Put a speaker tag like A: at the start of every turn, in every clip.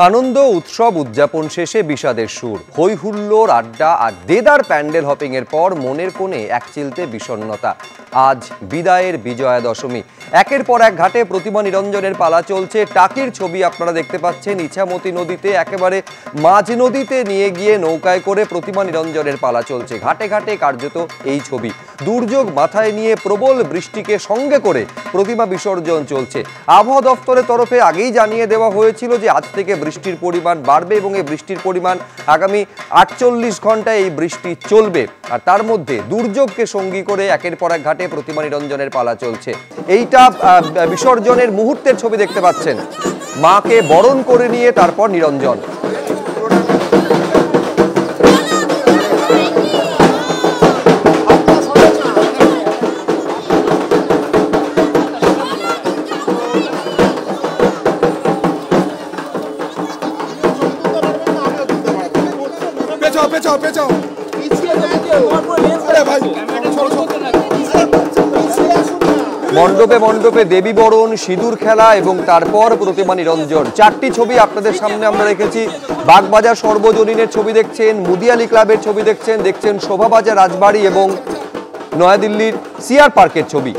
A: আনন্দ উৎসব উদযাপন শেষে বিষাদের সুর, হই হুল্লোড়, আড্ডা আর দেদার প্যান্ডেল হপিং এর পর মনের কোণে একচিলতে বিষণ্ণতা। আজ বিদায়ের বিজয়া দশমী। একের পর এক ঘাটে প্রতিমা নিরঞ্জনের পালা চলছে। টাকির ছবি আপনারা দেখতে পাচ্ছেন ইছামতি নদীতে, একেবারে মাঝ নদীতে নিয়ে গিয়ে নৌকায় করে প্রতিমা নিরঞ্জনের পালা চলছে। ঘাটে ঘাটে কার্যত এই ছবি। দুর্যোগ মাথায় নিয়ে প্রবল বৃষ্টিকে সঙ্গে করে প্রতিমা বিসর্জন চলছে। আবহাওয়া দফতরের তরফে আগেই জানিয়ে দেওয়া হয়েছিল যে আজ থেকে বৃষ্টির পরিমাণ বাড়বে এবং এই বৃষ্টির পরিমাণ আগামী 48 ঘন্টায় এই বৃষ্টি চলবে। আর তার মধ্যে দুর্যোগকে সঙ্গী করে একের পর এক ঘাটে প্রতিমা নিরঞ্জনের পালা চলছে। এইটা বিসর্জনের মুহূর্তের ছবি দেখতে পাচ্ছেন। মাকে বরণ করে নিয়ে তারপর নিরঞ্জন। মণ্ডপে মণ্ডপে দেবী বরণ, সিঁদুর খেলা এবং তারপর প্রতিমা নিরঞ্জন। চারটি ছবি আপনাদের সামনে আমরা রেখেছি। বাগবাজার সর্বজনীনের ছবি দেখছেন, মুদিয়ালি ক্লাবের ছবি দেখছেন শোভাবাজার রাজবাড়ি এবং নয়াদিল্লির সিআর পার্কের ছবি।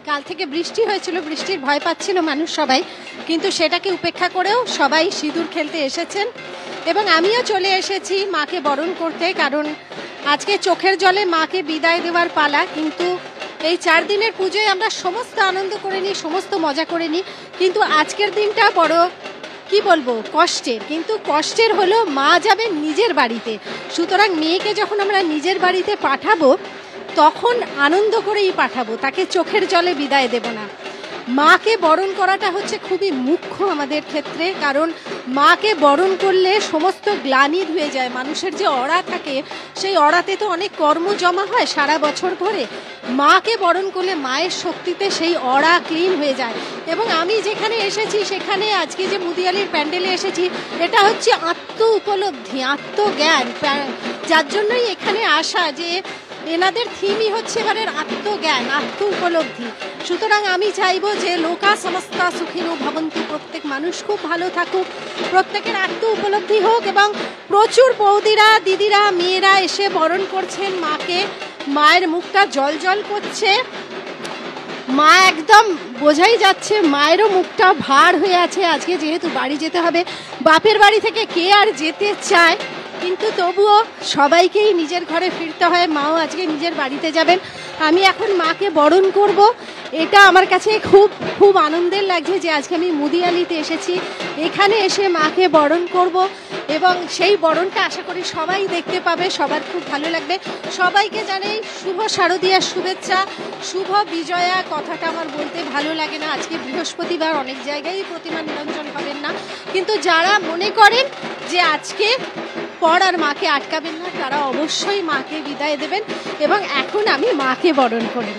B: কাল থেকে বৃষ্টি হয়েছিল, বৃষ্টির ভয় পাচ্ছিল মানুষ সবাই, কিন্তু সেটাকে উপেক্ষা করেও সবাই সিঁদুর খেলতে এসেছেন এবং আমিও চলে এসেছি মাকে বরণ করতে, কারণ আজকে চোখের জলে মাকে বিদায় দেওয়ার পালা। কিন্তু এই 4 দিনের পুজোয় আমরা সমস্ত আনন্দ করে নিই, সমস্ত মজা করে নিই, কিন্তু আজকের দিনটা বড় কি বলবো কষ্টের। কিন্তু কষ্টের হলো মা যাবে নিজের বাড়িতে, সুতরাং মেয়েকে যখন আমরা নিজের বাড়িতে পাঠাবো তখন আনন্দ করেই পাঠাবো, তাকে চোখের জলে বিদায় দেব না। মাকে বরণ করাটা হচ্ছে খুবই মুখ্য আমাদের ক্ষেত্রে, কারণ মাকে বরণ করলে সমস্ত গ্লানি ধুয়ে যায়। মানুষের যে অড়া থাকে সেই অড়াতে তো অনেক কর্ম জমা হয় সারা বছর ধরে। মাকে বরণ করলে মায়ের শক্তিতে সেই অড়া ক্লিন হয়ে যায়। এবং আমি যেখানে এসেছি সেখানে আজকে যে মুদিয়ালির প্যান্ডেলে এসেছি, এটা হচ্ছে আত্ম উপলব্ধি, আত্মজ্ঞান, যার জন্যই এখানে আসা। যে এনাদের থিমই হচ্ছে এবারের আত্মজ্ঞান, আত্ম উপলব্ধি। সুতরাং আমি চাইবো যে লোকা সমস্তা সুখিনো ভবন্তু, প্রত্যেক মানুষ খুব ভালো থাকুক, প্রত্যেকের আত্ম উপলব্ধি হোক এবং প্রচুর বৌদিরা, দিদিরা, মেয়েরা এসে বরণ করছেন মাকে। মায়ের মুখটা জল জল করছে, মা একদম বোঝাই যাচ্ছে মায়েরও মুখটা ভার হয়ে আছে। আজকে যেহেতু বাড়ি যেতে হবে, বাপের বাড়ি থেকে কে আর যেতে চায়, কিন্তু তবুও সবাইকেই নিজের ঘরে ফিরতে হয়। মাও আজকে নিজের বাড়িতে যাবেন। আমি এখন মাকে বরণ করব। এটা আমার কাছে খুব খুব আনন্দের লাগছে যে আজকে আমি মুদিয়ালিতে এসেছি, এখানে এসে মাকে বরণ করব এবং সেই বরণটা আশা করি সবাই দেখতে পাবে, সবার খুব ভালো লাগবে। সবাইকে জানাই শুভ শারদীয়ার শুভেচ্ছা, শুভ বিজয়া। কথাটা আমার বলতে ভালো লাগে না, আজকে বৃহস্পতিবার, অনেক জায়গায় প্রতিমা নিরঞ্জন হবেন না, কিন্তু যারা মনে করেন যে আজকে পর আর মাকে আটকাবেন না, তারা অবশ্যই মাকে বিদায় দেবেন। এবং এখন আমি মাকে বরণ করি।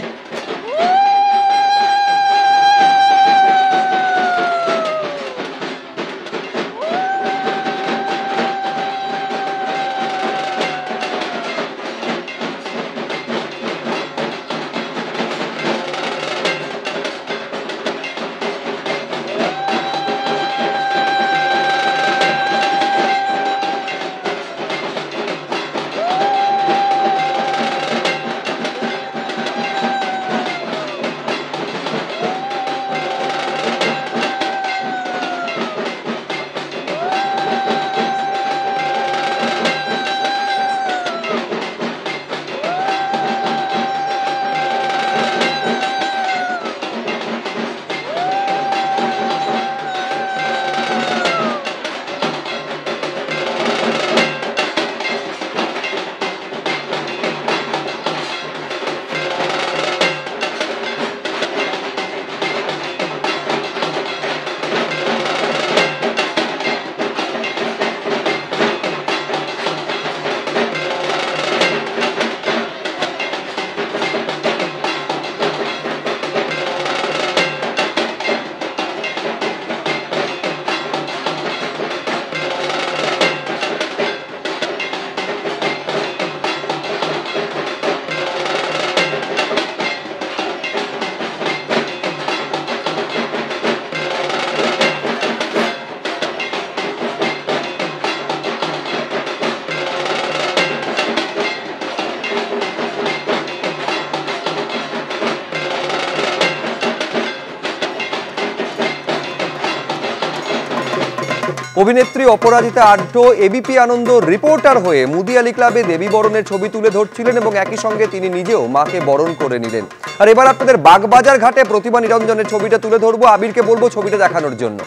A: অভিনেত্রী অপরাজিতা আড্ড এবিপি আনন্দ রিপোর্টার হয়ে মুদিয়ালি ক্লাবে দেবী বরণের ছবি তুলে ধরছিলেন এবং একই সঙ্গে তিনি নিজেও মাকে বরণ করে নিলেন। আর এবার আপনাদের বাগবাজার ঘাটে প্রতিমা নিরঞ্জনের ছবিটা তুলে ধরবো। আবিরকে বলবো ছবিটা দেখানোর জন্য।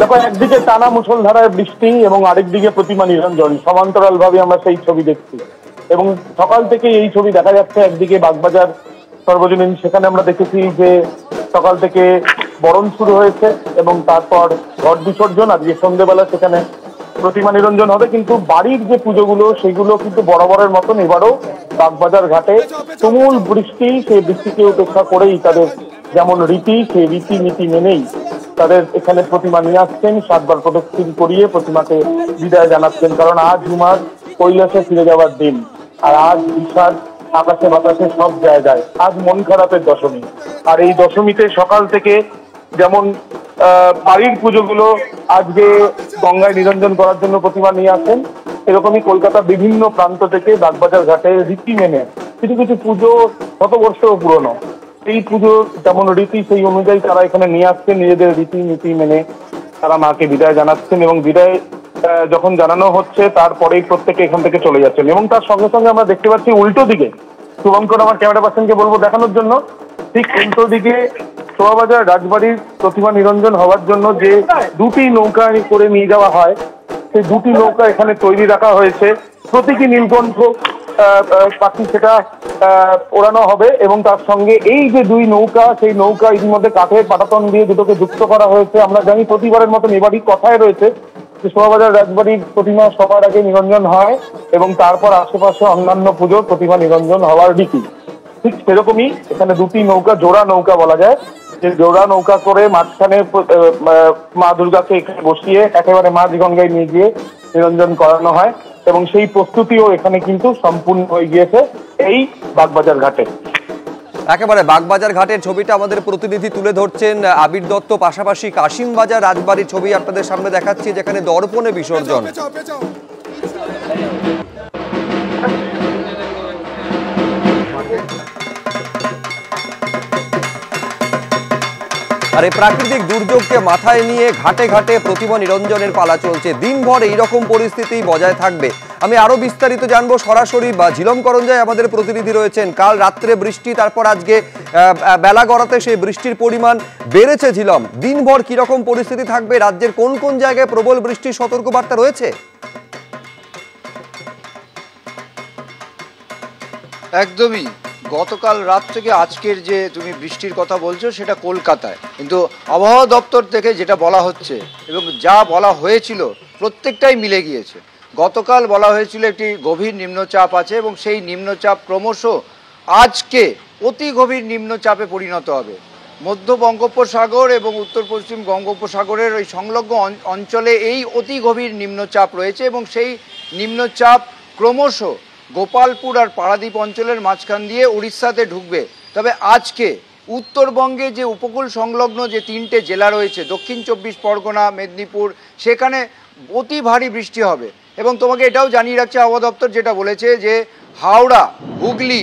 C: দেখো, একদিকে টানা মুষলধারায় বৃষ্টি এবং আরেকদিকে প্রতিমা নিরঞ্জন, সমান্তরাল ভাবে আমরা সেই ছবি দেখছি এবং সকাল থেকে এই ছবি দেখা যাচ্ছে। একদিকে বাগবাজার সর্বজনীন, সেখানে আমরা দেখেছি যে সকাল থেকে বরণ শুরু হয়েছে এবং তারপর ঘট বিসর্জন। আজকে সন্ধ্যেবেলা সেখানে প্রতিমা নিরঞ্জন হবে, কিন্তু বাড়ির যে পুজোগুলো সেগুলো কিন্তু বরাবরের মতন এবারও বাগবাজার ঘাটে তুমুল বৃষ্টি, সেই বৃষ্টিকে উপেক্ষা করেই তাদের যেমন রীতি, সেই রীতিনীতি মেনেই তাদের এখানে প্রতিমা নিয়ে আসছেন, 7 বার প্রদক্ষিণ করিয়ে প্রতিমাকে বিদায় জানাচ্ছেন। কারণ আজ ঝুমার কৈলাসে ফিরে যাওয়ার দিন, আর আজ বিষাদ আকাশে বাতাসে সব জায়গায়। আজ মন খারাপের দশমী, আর এই দশমীতে সকাল থেকে যেমন বাড়ির পুজোগুলো আজকে গঙ্গায় নিরঞ্জন করার জন্য প্রতিমা নিয়ে আসেন, এরকমই কলকাতার বিভিন্ন প্রান্ত থেকে বাগবাজার ঘাটে রীতি মেনে কিছু কিছু পুজো শত বর্ষও পুরনো, এই পুজো যেমন রীতি সেই অনুযায়ী তারা এখানে নিয়ে আসছেন। নিজেদের রীতিনীতি মেনে তারা মাকে বিদায় জানাচ্ছেন এবং বিদায় যখন জানানো হচ্ছে তারপরেই প্রত্যেকে এখান থেকে চলে যাচ্ছেন। এবং তার সঙ্গে সঙ্গে আমরা দেখতে পাচ্ছি উল্টো দিকে, শুভঙ্কর আমার ক্যামেরা পার্সনকে বলবো দেখানোর জন্য, ঠিক উল্টো দিকে শোভাবাজার রাজবাড়ির প্রতিমা নিরঞ্জন হওয়ার জন্য যে 2টি নৌকা করে নিয়ে যাওয়া হয়, সেই 2টি নৌকা এখানে তৈরি রাখা হয়েছে। প্রতীকী নীলকণ্ঠ পাখি সেটা ওড়ানো হবে এবং তার সঙ্গে এই যে 2 নৌকা, সেই নৌকা ইতিমধ্যে কাঠের পাটাতন দিয়ে দুটোকে যুক্ত করা হয়েছে। আমরা জানি প্রতিবারের মতন এবারই কথায় রয়েছে যে শোভাবাজার রাজবাড়ির প্রতিমা সবার আগে নিরঞ্জন হয় এবং তারপর আশেপাশে অন্যান্য পুজোর প্রতিমা নিরঞ্জন হওয়ার রীতি। ঠিক সেরকমই এখানে 2টি নৌকা, জোড়া নৌকা বলা যায়, যে জোড়া নৌকা করে মাঝখানে মা দুর্গাকে এখানে বসিয়ে একেবারে মাঝ গঙ্গায় নিয়ে গিয়ে নিরঞ্জন করানো হয় এবং সেই প্রস্তুতিও এখানে কিন্তু সম্পূর্ণ হয়ে গিয়েছে এই বাগবাজার ঘাটে।
A: একেবারে বাগবাজার ঘাটের ছবিটা আমাদের প্রতিনিধি তুলে ধরছেন আবির দত্ত। পাশাপাশি কাশিমবাজার রাজবাড়ির ছবি আপনাদের সামনে দেখাচ্ছি, যেখানে দর্পণে বিসর্জন। আর এই প্রাকৃতিক দুর্যোগকে মাথায় নিয়ে ঘাটে ঘাটে প্রতিমা নিরঞ্জনের পালা চলছে। দিনভর এইরকম পরিস্থিতি বজায় থাকবে। আমি আরো বিস্তারিত জানবো সরাসরি ঝিলম করঞ্জায় আমাদের প্রতিনিধি রয়েছেন। কাল রাত্রে বৃষ্টি, তারপর আজকে বেলা গড়াতে সেই বৃষ্টির পরিমাণ বেড়েছে। ঝিলম, দিনভর কিরকম পরিস্থিতি থাকবে? রাজ্যের কোন কোন জায়গায় প্রবল বৃষ্টির সতর্কবার্তা রয়েছে?
D: একদমই, গতকাল রাত থেকে আজকের যে তুমি বৃষ্টির কথা বলছো সেটা কলকাতায়, কিন্তু আবহাওয়া দপ্তর থেকে যেটা বলা হচ্ছে এবং যা বলা হয়েছিল প্রত্যেকটাই মিলে গিয়েছে। গতকাল বলা হয়েছিল একটি গভীর নিম্নচাপ আছে এবং সেই নিম্নচাপ ক্রমশ আজকে অতি গভীর নিম্নচাপে পরিণত হবে। মধ্য বঙ্গোপসাগর এবং উত্তর পশ্চিম বঙ্গোপসাগরের ওই সংলগ্ন অঞ্চলে এই অতি গভীর নিম্নচাপ রয়েছে এবং সেই নিম্নচাপ ক্রমশ গোপালপুর আর পারাদ্বীপ অঞ্চলের মাঝখান দিয়ে উড়িষ্যাতে ঢুকবে। তবে আজকে উত্তরবঙ্গে যে উপকূল সংলগ্ন যে 3টে জেলা রয়েছে, দক্ষিণ 24 পরগনা, মেদিনীপুর, সেখানে অতি ভারী বৃষ্টি হবে। এবং তোমাকে এটাও জানিয়ে রাখছে আবহাওয়া দপ্তর, যেটা বলেছে যে হাওড়া, হুগলি,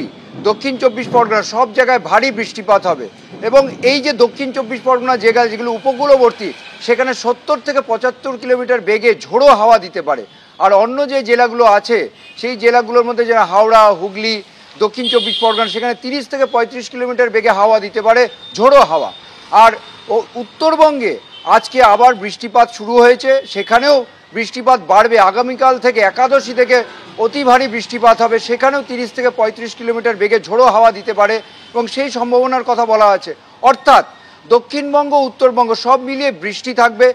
D: দক্ষিণ 24 পরগনা সব জায়গায় ভারী বৃষ্টিপাত হবে। এবং এই যে দক্ষিণ 24 পরগনা যেগুলো উপকূলবর্তী, সেখানে 70 থেকে 75 কিলোমিটার বেগে ঝোড়ো হাওয়া দিতে পারে। আর অন্য যে জেলাগুলো আছে সেই জেলাগুলোর মধ্যে যারা হাওড়া, হুগলি, দক্ষিণ 24 পরগনা, সেখানে 30 থেকে 35 কিলোমিটার বেগে হাওয়া দিতে পারে, ঝোড়ো হাওয়া। আর উত্তরবঙ্গে আজকে আবার বৃষ্টিপাত শুরু হয়েছে, সেখানেও বৃষ্টিপাত বাড়বে। আগামীকাল থেকে একাদশী থেকে অতি ভারী বৃষ্টিপাত হবে, সেখানেও 30 থেকে 35 কিলোমিটার বেগে ঝোড়ো হাওয়া দিতে পারে এবং সেই সম্ভাবনার কথা বলা আছে। অর্থাৎ দক্ষিণবঙ্গ, উত্তরবঙ্গ সব মিলিয়ে বৃষ্টি থাকবে।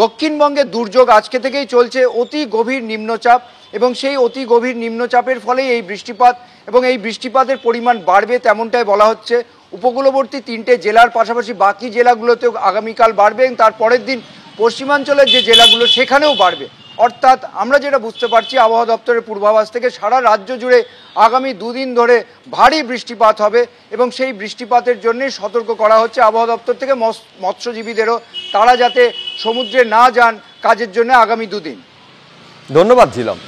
D: দক্ষিণবঙ্গে দুর্যোগ আজকে থেকেই চলছে, অতি গভীর নিম্নচাপ, এবং সেই অতি গভীর নিম্নচাপের ফলেই এই বৃষ্টিপাত এবং এই বৃষ্টিপাতের পরিমাণ বাড়বে তেমনটাই বলা হচ্ছে। উপকূলবর্তী 3টে জেলার পাশাপাশি বাকি জেলাগুলোতেও আগামীকাল বাড়বে এবং তার পরের দিন পশ্চিমাঞ্চলের যে জেলাগুলো সেখানেও বাড়বে। অর্থাৎ আমরা যেটা বুঝতে পারছি আবহাওয়া দপ্তরের পূর্বাভাস থেকে সারা রাজ্য জুড়ে আগামী দুদিন ধরে ভারী বৃষ্টিপাত হবে এবং সেই বৃষ্টিপাতের জন্যই সতর্ক করা হচ্ছে আবহাওয়া দপ্তর থেকে মৎস্যজীবীদেরও, তারা যাতে সমুদ্রে না যান কাজের জন্য আগামী দুদিন।
A: ধন্যবাদ ঝিলম।